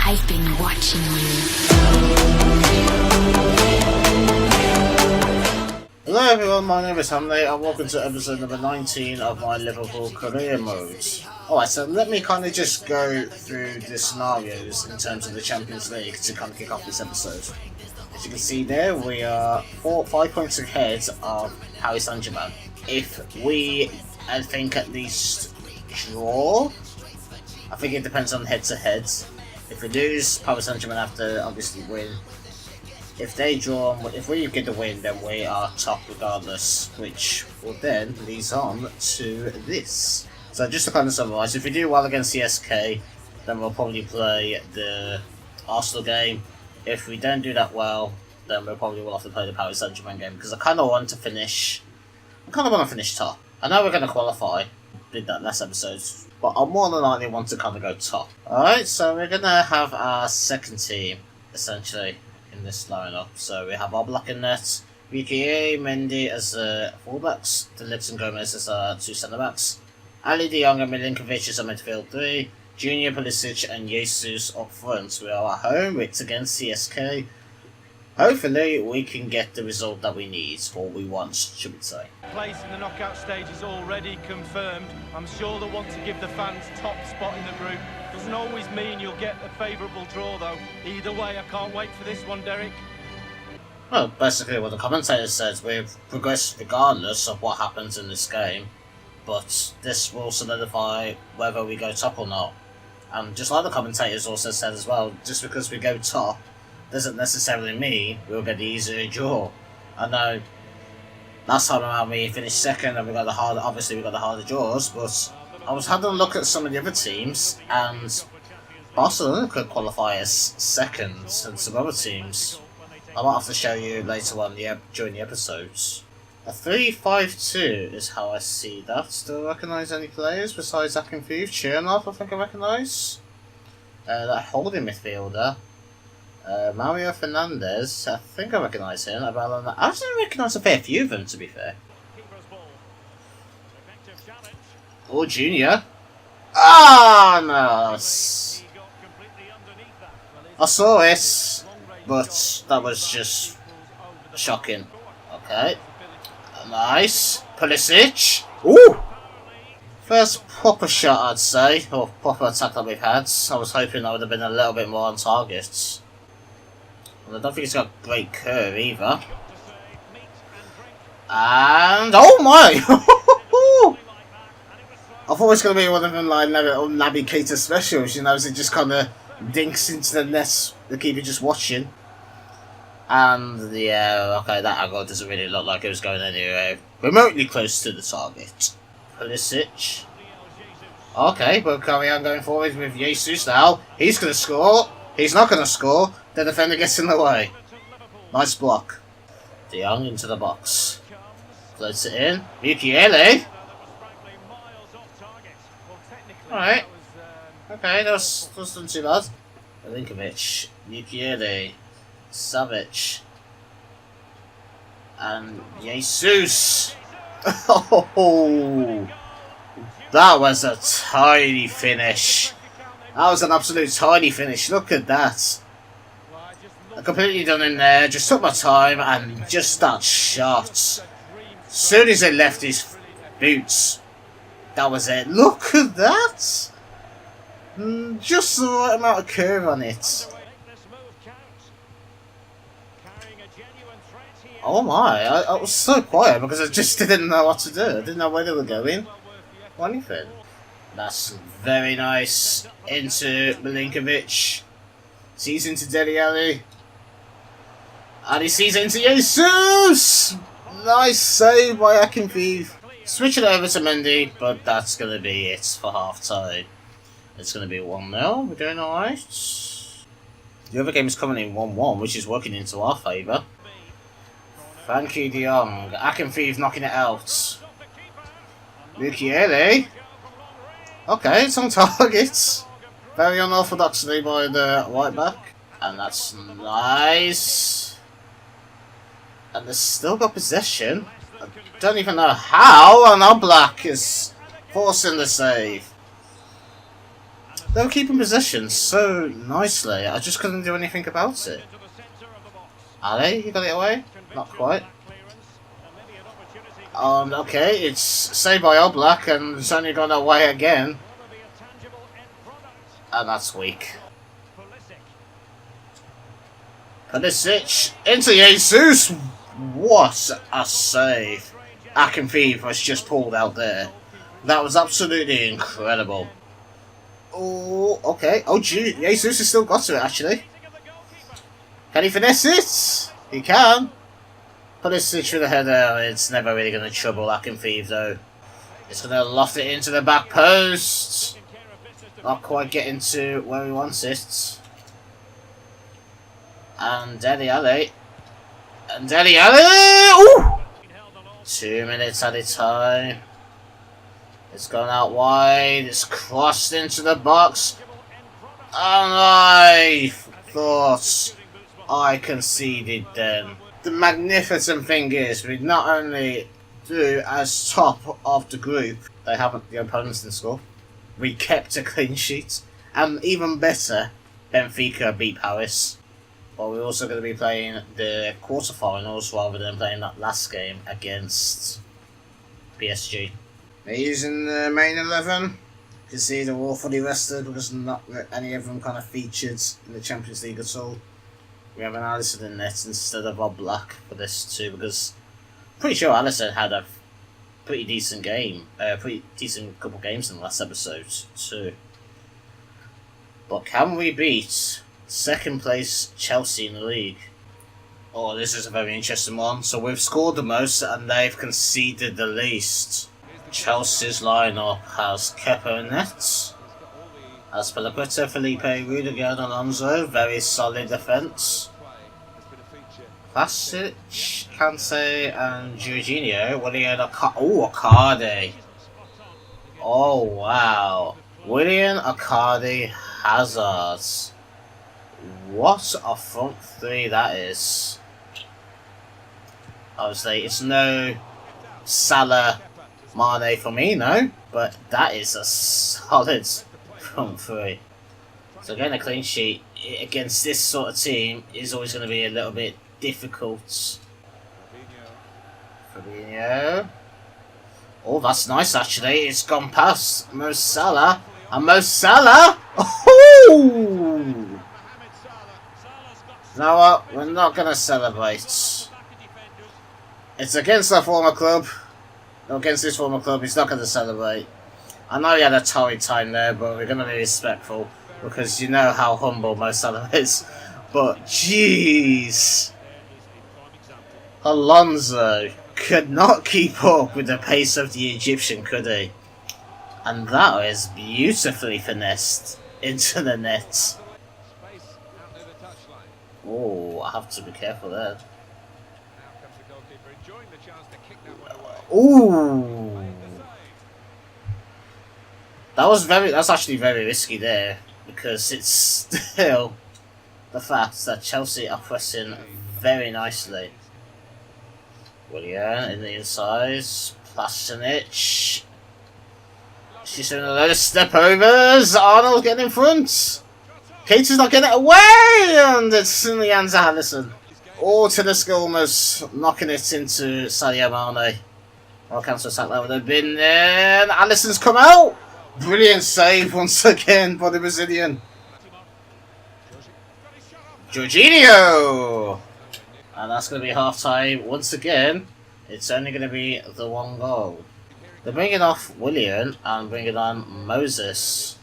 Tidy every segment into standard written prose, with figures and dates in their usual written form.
I've been watching you. Hello everyone, my name is Hxnleyy and welcome to episode number 19 of my Liverpool career mode. Alright, so let me kind of just go through the scenarios in terms of the Champions League to kind of kick off this episode. As you can see there, we are 5 points ahead of Paris Saint-Germain. If we, I think, at least draw, I think it depends on head-to-head. If we lose, Paris Saint-Germain have to obviously win. If they draw, if we get the win, then we are top regardless, which will then lead on to this. So just to kind of summarise, if we do well against CSK, then we'll probably play the Arsenal game. If we don't do that well, then we probably will have to play the Paris Saint-Germain game, because I kind of want to finish top. I know we're going to qualify, did that last episode, but I more than likely want to kind of go top. Alright, so we're going to have our second team, essentially, in this lineup. So we have Oblak in net, Hxnleyy, Mendy as fullbacks, Delix and Gomez as two centre-backs, Ali De Jong and Milinkovic as a midfield 3, Junior, Pulisic and Jesus up front. We are at home, it's against CSK. Hopefully we can get the result that we need, or we want, should we say. Place in the knockout stage is already confirmed. I'm sure they'll want to give the fans top spot in the group. Doesn't always mean you'll get a favourable draw though. Either way, I can't wait for this one, Derek. Well, basically what the commentator says, we've progressed regardless of what happens in this game, but this will solidify whether we go top or not. And just like the commentators also said as well, just because we go top doesn't necessarily mean we'll get the easier draw. I know last time around we finished second and we got the harder draws, but I was having a look at some of the other teams, and Barcelona could qualify as second, and some other teams I might have to show you later on during the episodes. A 3-5-2 is how I see that. Do I recognise any players besides Akinfeev? Chernov, I think I recognise. That holding midfielder. Mario Fernandez, I think I recognise him. I actually recognise a fair few of them, to be fair. Or Junior. Ah, no. I saw it, but that was just shocking. Okay. Nice. Pulisic. Ooh! First proper shot, I'd say, or proper attack that we've had. I was hoping I would have been a little bit more on target. Well, I don't think it's got a great curve either. And oh my! I thought it was going to be one of them like Naby Keita specials, you know, as it just kind of dinks into the net, the keeper just watching. And yeah, okay, that angle doesn't really look like it was going anywhere remotely close to the target. Pulisic. Okay, we'll carry on going forward with Jesus now. He's going to score. He's not going to score. The defender gets in the way. Nice block. De Jong into the box. Floats it in. Hxnleyy. Alright. Okay, that wasn't too bad. Milinkovic. Hxnleyy. Savic. And Jesus. Oh, that was a tiny finish. That was an absolute tiny finish. Look at that. I completely done in there. Just took my time and just that shot. As soon as it left his boots, that was it. Look at that. Just the right amount of curve on it. Oh my, I was so quiet because I just didn't know what to do. I didn't know where they were going or anything. That's very nice. Into Milinkovic. Sees into Dele Alli. And he sees into Jesus! Nice save by Akinfeev. Switch it over to Mendy, but that's going to be it for half time. It's going to be 1-0. We're doing alright. The other game is coming in 1-1, which is working into our favour. Thank you, De Jong. Akinfeev knocking it out. Hxnleyy. Okay, it's on target. Very unorthodoxly by the right back. And that's nice. And they've still got possession. I don't even know how, and Oblak is forcing the save. They were keeping possession so nicely, I just couldn't do anything about it. Ali, you got it away? Not quite. Okay, it's saved by Oblak and it's only gone away again. And that's weak. Pulisic into Jesus! What a save! Hxnleyy was just pulled out there. That was absolutely incredible. Oh, okay. Oh, gee, Jesus has still got to it, actually. Can he finesse it? He can. Pulisic with a header. It's never really going to trouble Hxnleyy, though. It's going to loft it into the back post. Not quite getting to where he wants it. And Dele Alli. And Dele Alli! Ooh! 2 minutes at a time. It's gone out wide. It's crossed into the box. And I thought I conceded then. The magnificent thing is, we not only do as top of the group, they haven't, the opponents didn't score. We kept a clean sheet. And even better, Benfica beat Paris. But we're also going to be playing the quarterfinals rather than playing that last game against PSG. They're using the main 11. You can see they're all fully rested because not any of them kind of featured in the Champions League at all. We have an Alisson in net instead of Oblak for this too, because I'm pretty sure Alisson had a pretty decent game, pretty decent couple games in the last episode too. But can we beat second place Chelsea in the league? Oh, this is a very interesting one. So we've scored the most and they've conceded the least. Chelsea's lineup has Kepa in net, has Pelaqueta, Felipe, Rudiger and Alonso. Very solid defence. Vlasic, Kante and Jorginho. Willian Icardi. Oh wow. Willian Icardi, Hazard. What a front three that is. Obviously, it's no Salah, Mane for me, no, but that is a solid front three. So getting a clean sheet against this sort of team is always going to be a little bit difficult. Fabinho. Oh, that's nice actually. It's gone past Mo Salah. And Mo Salah! Oh! You know what? We're not going to celebrate. It's against our former club. Against this former club, he's not going to celebrate. I know he had a torrid time there, but we're going to be respectful because you know how humble Mo Salah is. But jeez, Alonso could not keep up with the pace of the Egyptian, could he? And that is beautifully finessed into the net. Oh, I have to be careful there. Ooh, that's actually very risky there, because it's still the fact that Chelsea are pressing very nicely. Willian in the inside, Plasinic. She's doing a load of step overs. Arnold getting in front. Keita's not getting it away, and it's in the hands of Alisson. Oh, Tedesco almost knocking it into Sadio Mane. Well, counter attack that would have been there. And Alisson's come out. Brilliant save once again by the Brazilian. Jorginho! And that's going to be half time once again. It's only going to be the one goal. They're bringing off Willian and bringing on Moses.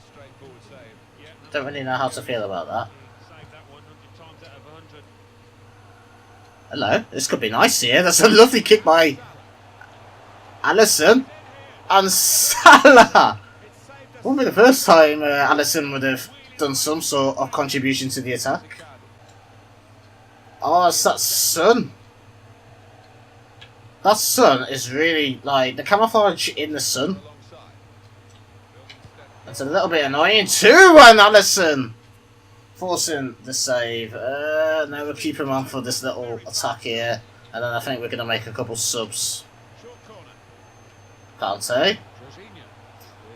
Don't really know how to feel about that. Hello, this could be nice here. That's a lovely kick by Alisson and Salah. Won't be the first time Alisson would have done some sort of contribution to the attack. Oh, it's that sun. That sun is really, like, the camouflage in the sun. It's a little bit annoying too when Alisson forcing the save. Now we'll keep him on for this little attack here. And then I think we're going to make a couple subs. Kante.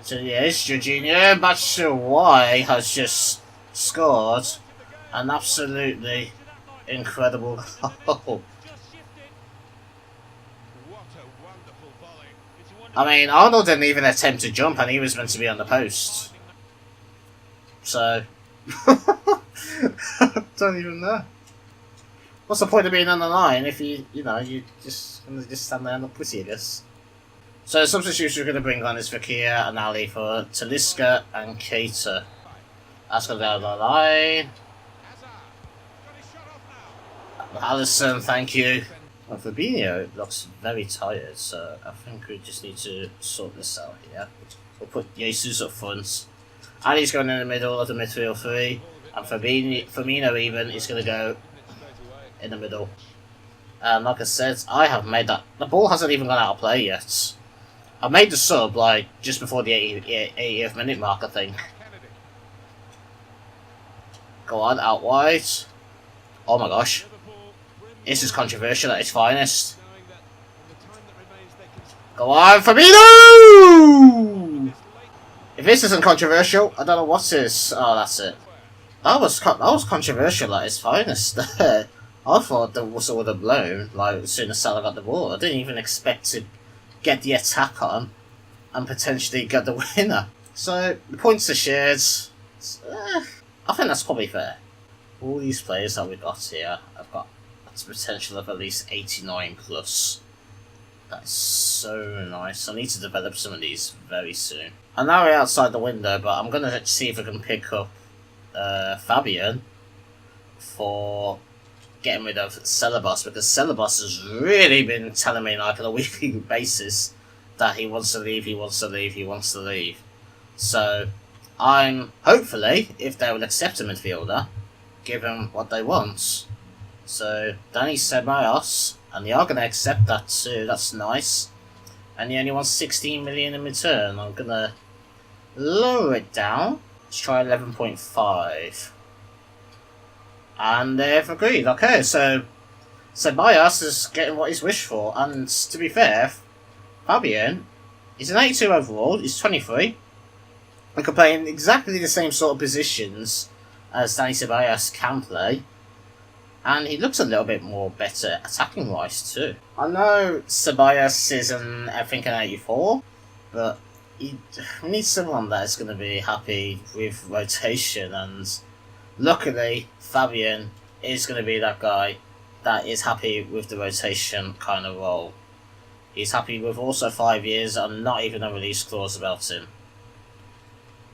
So yes, Jorginho Batshuayi has just scored an absolutely incredible goal. I mean, Arnold didn't even attempt to jump and he was meant to be on the post. So, don't even know. What's the point of being on the line if you just stand there and look pretty, I guess. So the substitutes we're going to bring on is Fakir and Ali for Talisca and Keita. That's going down the line. Alisson, thank you. Well, Fabinho looks very tired, so I think we just need to sort this out here. We'll put Jesus up front. Ali's going in the middle of the midfield three, and Firmino even is going to go in the middle. Like I said, I have made that. The ball hasn't even gone out of play yet. I made the sub like just before the 80th minute mark, I think. Go on, out wide. Oh my gosh. This is controversial at its finest. Go on, Firmino! If this isn't controversial, I don't know what is. Oh, that's it. That was controversial at its finest. I thought the whistle would have blown like as soon as Salah got the ball. I didn't even expect to get the attack on and potentially get the winner. So the points are shared. I think that's probably fair. All these players that we got here have got a potential of at least 89 plus. That's so nice. I need to develop some of these very soon. And now we're outside the window, but I'm gonna see if I can pick up Fabian for getting rid of Celebos, because Celebos has really been telling me like on a weekly basis that he wants to leave, he wants to leave, he wants to leave. So I'm hopefully, if they will accept a midfielder, give him what they want. So Danny Ceballos, and they are going to accept that too. That's nice. And he only wants 16 million in return. I'm going to lower it down. Let's try 11.5. And they've agreed. Okay, so Ceballos is getting what he's wished for. And to be fair, Fabian is an 82 overall. He's 23. And can play in exactly the same sort of positions as Danny Ceballos can play. And he looks a little bit more better attacking wise too. I know Ceballos is I think an 84, but we need someone that is going to be happy with rotation, and luckily Fabian is going to be that guy that is happy with the rotation kind of role. He's happy with also 5 years and not even a release clause about him.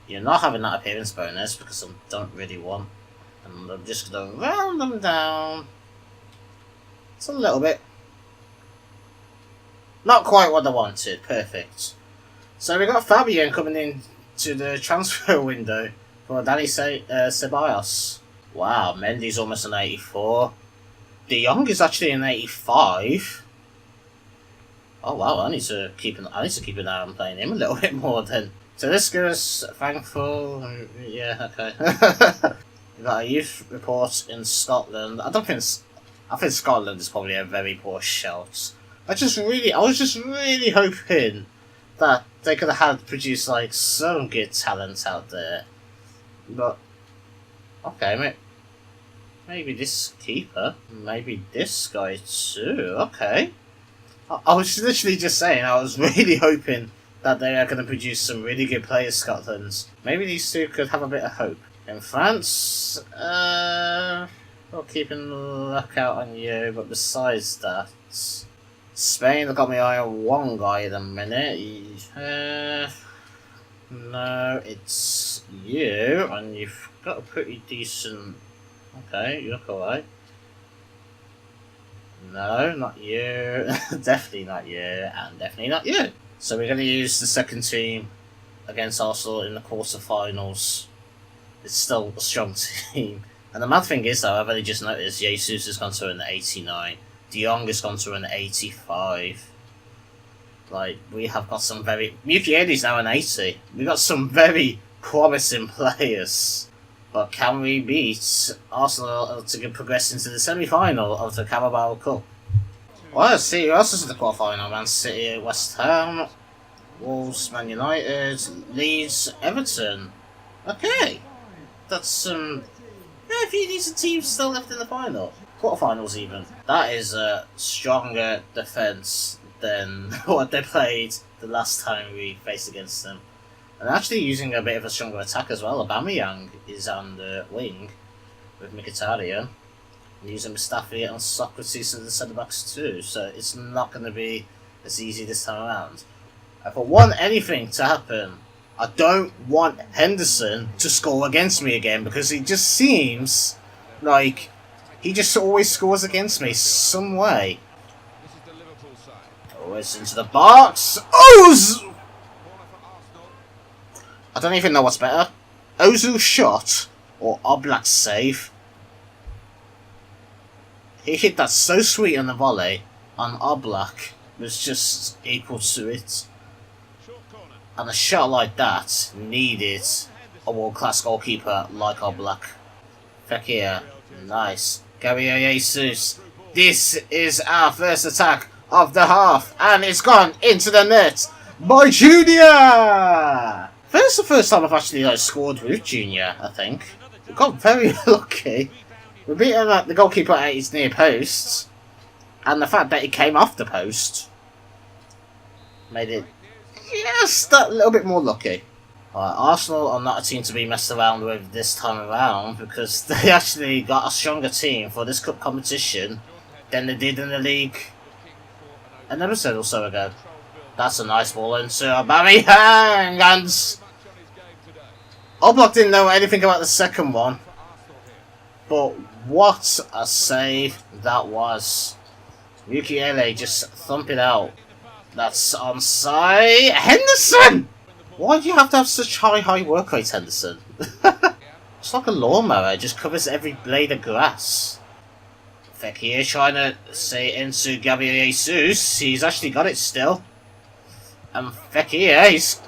You're not having that appearance bonus because I don't really want. And I'm just going to round them down. It's a little bit. Not quite what I wanted. Perfect. So we got Fabian coming in to the transfer window for Danny Ceballos. Wow, Mendy's almost an 84. De Jong is actually an 85. Oh wow, I need to keep an eye on playing him a little bit more then. So this goes thankful. Yeah, okay. We got a youth report in Scotland. I think Scotland is probably a very poor shout. I was just really hoping that they could have produced like some good talent out there. But okay, maybe this keeper, maybe this guy too. Okay. I was literally just saying, I was really hoping that they are going to produce some really good players, Scotland. Maybe these two could have a bit of hope. In France, we're keeping a lookout on you, but besides that, Spain have got me eye on one guy at the minute. No, it's you, and you've got a pretty decent. Okay, you look alright. No, not you. Definitely not you, and definitely not you. So we're going to use the second team against Arsenal in the quarterfinals. It's still a strong team. And the mad thing is, though, I've only just noticed Jesus has gone to an 89. De Jong has gone to an 85. Like, we have got some very... Mukiele's now an 80. We've got some very promising players. But can we beat Arsenal to progress into the semi-final of the Carabao Cup? Well, let's see who else is in the quarterfinal. Man City, West Ham. Wolves, Man United, Leeds, Everton. Okay, that's yeah, a few decent teams still left in the final. Quarterfinals even. That is a stronger defence than what they played the last time we faced against them. And actually using a bit of a stronger attack as well. Aubameyang is on the wing with Mkhitaryan. Using Mustafi and Socrates as the centre backs too, so it's not going to be as easy this time around. If I want anything to happen, I don't want Henderson to score against me again, because it just seems like he just always scores against me some way. Always into the box. Ozil! I don't even know what's better. Ozil's shot or Oblak's save. He hit that so sweet on the volley, and Oblak was just equal to it. And a shot like that needed a world-class goalkeeper like Oblak. Fekir, nice. Gabriel Jesus. This is our first attack of the half, and it's gone into the net by Junior! That's the first time I've actually scored with Junior, I think. We got very lucky. We beat him at the goalkeeper at his near post, and the fact that he came off the post made it just that little bit more lucky. Arsenal are not a team to be messed around with this time around, because they actually got a stronger team for this cup competition than they did in the league an episode or so ago. That's a nice ball into Aubameyang, and Oblak didn't know anything about the second one. But what a save that was. Hxnleyy just thump it out. That's onside. Henderson! Why do you have to have such high work rate, Henderson? It's like a lawnmower, it just covers every blade of grass. Fekir trying to say into Gabriel Jesus. He's actually got it still. And Fekir, he's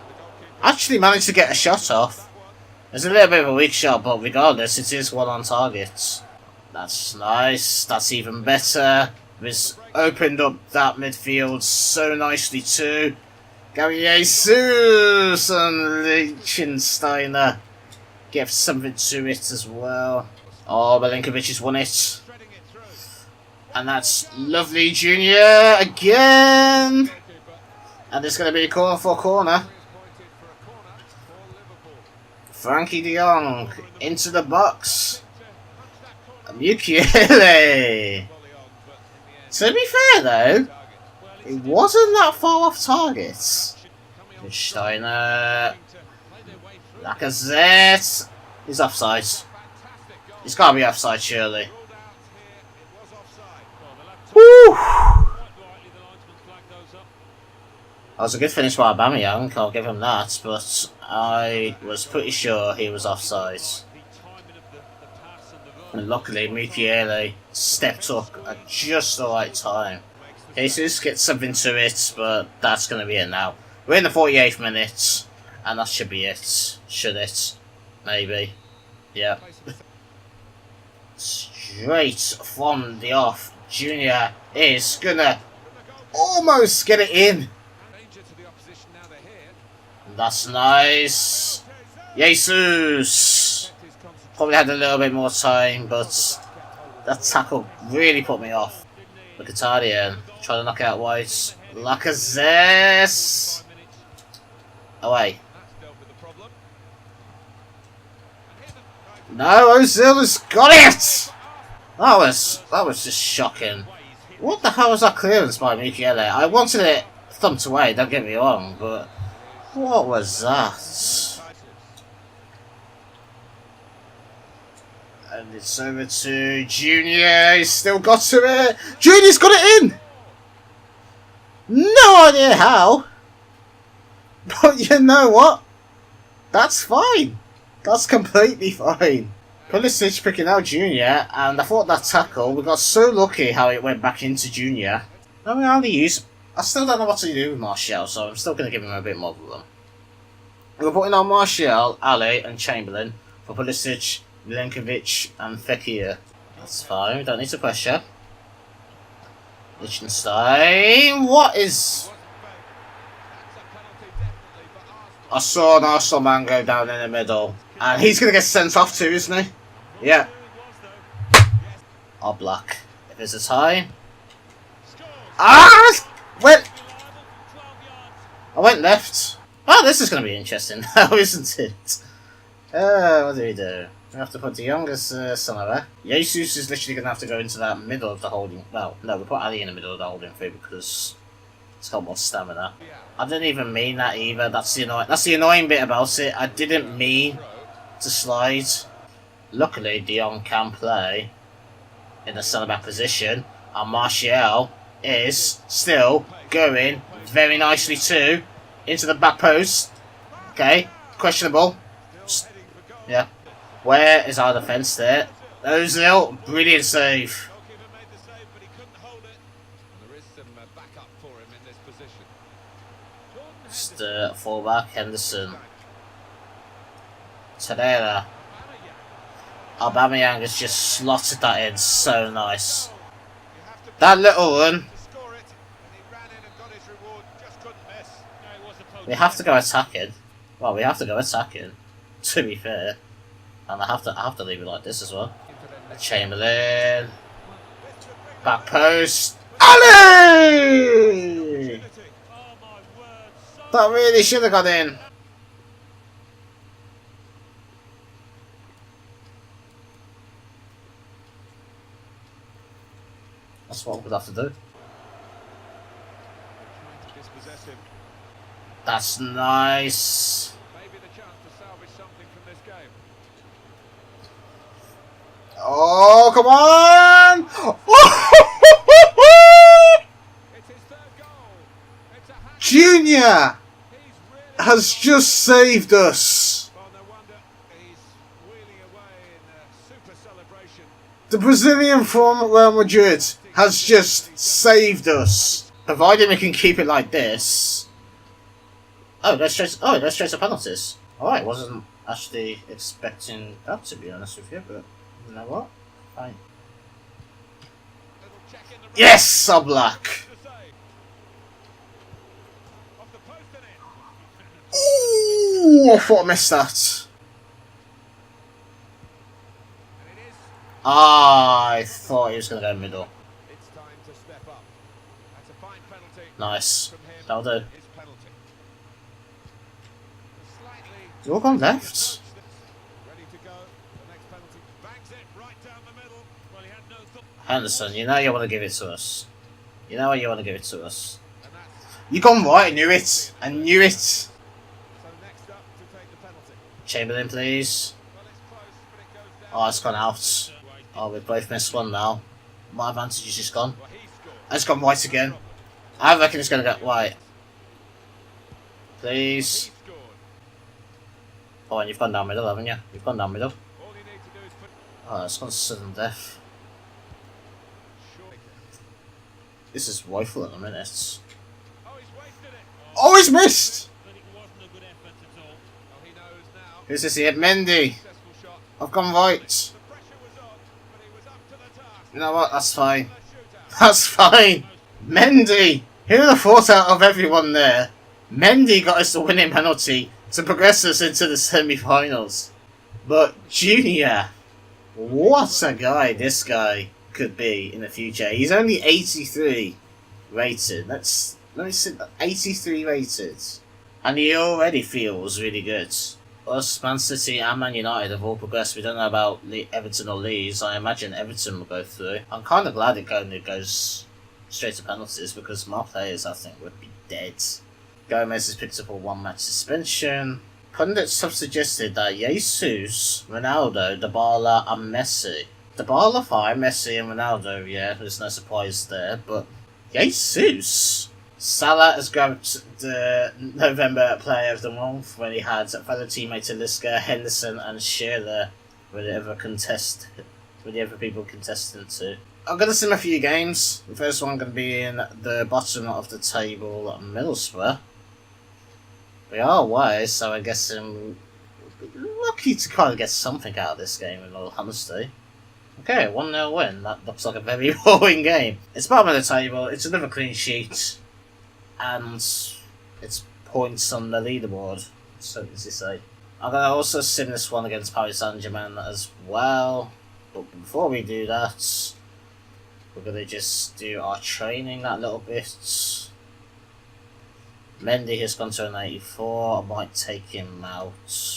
actually managed to get a shot off. It's a little bit of a weak shot, but regardless, it is one on target. That's nice. That's even better. He's opened up that midfield so nicely too. Gabriel Jesus and Lichtsteiner get something to it as well. Oh, Milinkovic has won it. And that's lovely, Junior again. And it's going to be a corner for a corner. Frankie de Jong into the box. Hxnleyy. To be fair though, it wasn't that far off target. Steiner. Lacazette. He's offside. He's got to be offside surely. Woo! That was a good finish by Aubameyang, I'll give him that, but I was pretty sure he was offside. And luckily, Hxnleyy stepped up at just the right time. Jesus gets something to it, but that's going to be it now. We're in the 48th minute, and that should be it. Should it? Maybe. Yeah. Straight from the off, Junior is going to almost get it in. That's nice. Jesus! Probably had a little bit more time, but that tackle really put me off. Mkhitaryan trying to knock out wide. Lacazette! Away. No, Ozil has got it! That was just shocking. What the hell was that clearance by Hxnleyy? I wanted it thumped away, don't get me wrong, but what was that? And it's over to Junior. He's still got to it. Junior's got it in! No idea how. But you know what? That's fine. That's completely fine. Pulisic picking out Junior, and I thought that tackle, we got so lucky how it went back into Junior. I still don't know what to do with Martial, so I'm still going to give him a bit more of them. We're putting on Martial, Ali, and Chamberlain for Pulisic, Milinkovic, and Fekir. That's fine, we don't need to pressure. Lichtsteiner, what is... I saw an Arsenal man go down in the middle. And he's going to get sent off too, isn't he? Yeah. Oblak. If it's a tie. Ah! I went left. Oh, this is going to be interesting now, isn't it? What do? We have to put the youngest somewhere. Jesus is literally going to have to go into that middle of the holding. Well, no, we'll put Ali in the middle of the holding field because it's got more stamina. I didn't even mean that either. That's the annoying bit about it. I didn't mean to slide. Luckily, De Jong can play in the centre-back position, and Martial is still going very nicely too into the back post. Okay, questionable. Yeah. Where is our defence there? Ozil, brilliant save. Just fullback, Henderson. Tadera. Aubameyang has just slotted that in so nice. That little run. We have to go attacking. Well, we have to go attacking, to be fair. And I have to leave it like this as well. Chamberlain. Back post. Ali! That really should have got in. That's what we'd have to do. That's nice. Oh, come on! Junior has just saved us. The Brazilian from Real Madrid has just saved us. Provided we can keep it like this. Oh, let's straight to penalties. Alright, wasn't actually expecting that, to be honest with you, but you know what? Fine. Yes, Oblak! Ooh, I thought I missed that. I thought he was going to go middle. Nice. That'll do. You all gone left? Henderson, you know you want to give it to us. You know you want to give it to us. You gone right, I knew it. I knew it. Chamberlain, please. Oh, it's gone out. Oh, we both missed one now. My advantage is just gone. It's gone white again. I reckon it's going to go white. Please. Oh, and you've gone down middle, haven't you? You've gone down middle. Oh, it's gone sudden death. This is woeful at the minute. Oh, he's missed! Who's this here? Mendy! I've gone right. You know what? That's fine. That's fine! Mendy! Who would have thought out of everyone there? Mendy got us the winning penalty to progress us into the semi-finals. But Junior, what a guy this guy could be in the future. He's only 83 rated. Let me see, 83 rated. And he already feels really good. Us, Man City and Man United have all progressed. We don't know about Everton or Leeds. I imagine Everton will go through. I'm kind of glad it goes straight to penalties because my players, I think, would be dead. Gomez has picked up a 1-match suspension. Pundits have suggested that Jesus, Ronaldo, Dybala and Messi. Dybala fine, Messi and Ronaldo, yeah, there's no surprise there, but Jesus! Salah has grabbed the November Player of the Month when he had fellow teammates Talisca, Henderson and Shearer with the other people contesting to. I'm going to sim a few games. The first one going to be in the bottom of the table, Middlesbrough. We are away, so I guess we're lucky to kind of get something out of this game in all honesty. Okay, 1-0 win. That looks like a very boring game. It's bottom of the table, it's another clean sheet, and it's points on the leaderboard. So does he say? I'm going to also sim this one against Paris Saint-Germain as well. But before we do that, we're going to just do our training that little bit. Mendy has gone to an 84. I might take him out.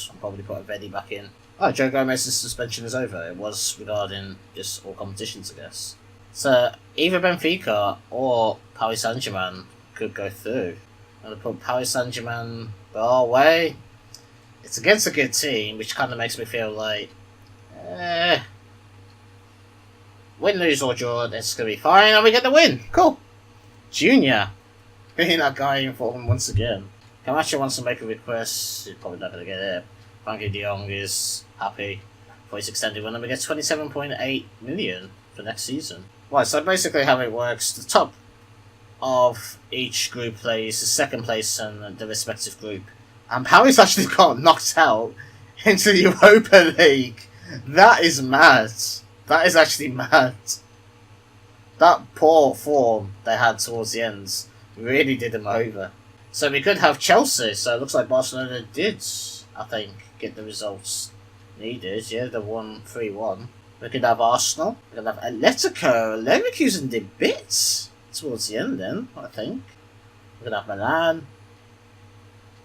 I'll probably put a Veddy back in. Oh, Joe Gomez's suspension is over. It was regarding just all competitions, I guess. So either Benfica or Paris Saint-Germain could go through. I'm going to put Paris Saint-Germain away. It's against a good team, which kind of makes me feel like, win, lose or draw, it's going to be fine, and we get the win. Cool. Junior. Being that guy in form once again. Camacho wants to make a request. He's probably not going to get it. Frankie de Jong is happy for his extended run, and we get 27.8 million for next season. Right, so basically how it works, the top of each group plays the second place in the respective group. And Paris actually got knocked out into the Europa League. That is mad. That is actually mad. That poor form they had towards the end really did them over. So we could have Chelsea. So it looks like Barcelona did, I think, get the results needed. Yeah, they won 3-1. We could have Arsenal. We could have Atletico. Leverkusen did bits towards the end then, I think. We could have Milan.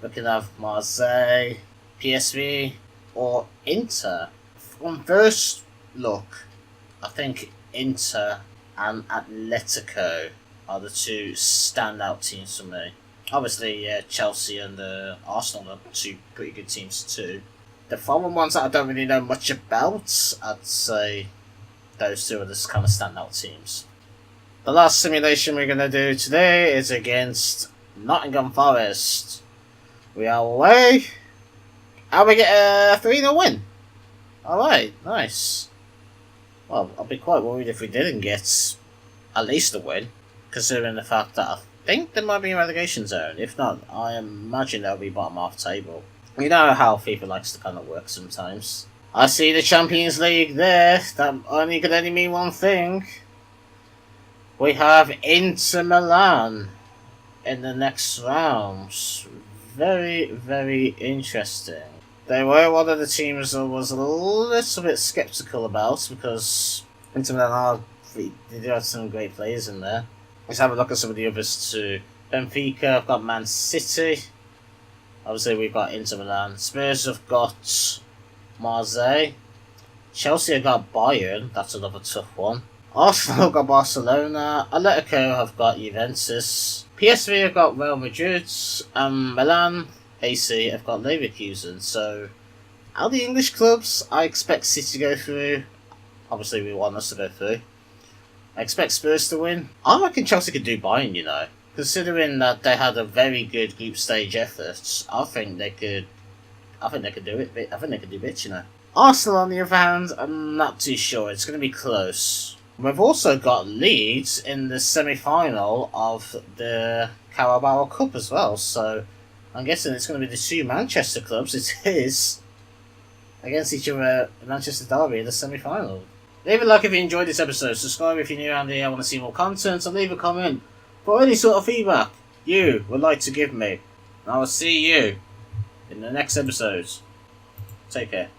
We could have Marseille, PSV, or Inter. On first look, I think Inter and Atletico are the two standout teams for me. Obviously, Chelsea and Arsenal are two pretty good teams too. The foreign ones that I don't really know much about, I'd say those two are the kind of standout teams. The last simulation we're going to do today is against Nottingham Forest. We are away, and we get a 3-0 win. Alright, nice. Well, I'll be quite worried if we didn't get at least a win, considering the fact that I think there might be a relegation zone. If not, I imagine they'll be bottom half table. You know how FIFA likes to kind of work sometimes. I see the Champions League there. That only could only mean one thing. We have Inter Milan in the next round. Very, very interesting. They were one of the teams I was a little bit sceptical about because Inter Milan they do have some great players in there. Let's have a look at some of the others too. Benfica, I've got Man City. Obviously we've got Inter Milan. Spurs have got Marseille. Chelsea have got Bayern, that's another tough one. Arsenal have got Barcelona. Atletico have got Juventus. PSV have got Real Madrid. Milan AC have got Leverkusen. So, out of the English clubs, I expect City to go through. Obviously, we want us to go through. I expect Spurs to win. I reckon Chelsea could do Bayern, you know. Considering that they had a very good group stage effort, I think they could do it. I think they could do bits, you know. Arsenal, on the other hand, I'm not too sure. It's going to be close. We've also got Leeds in the semi-final of the Carabao Cup as well, so I'm guessing it's going to be the two Manchester clubs. It is against each other, Manchester Derby in the semi-final. Leave a like if you enjoyed this episode, subscribe if you're new around here and want to see more content, and leave a comment for any sort of feedback you would like to give me. And I will see you in the next episode. Take care.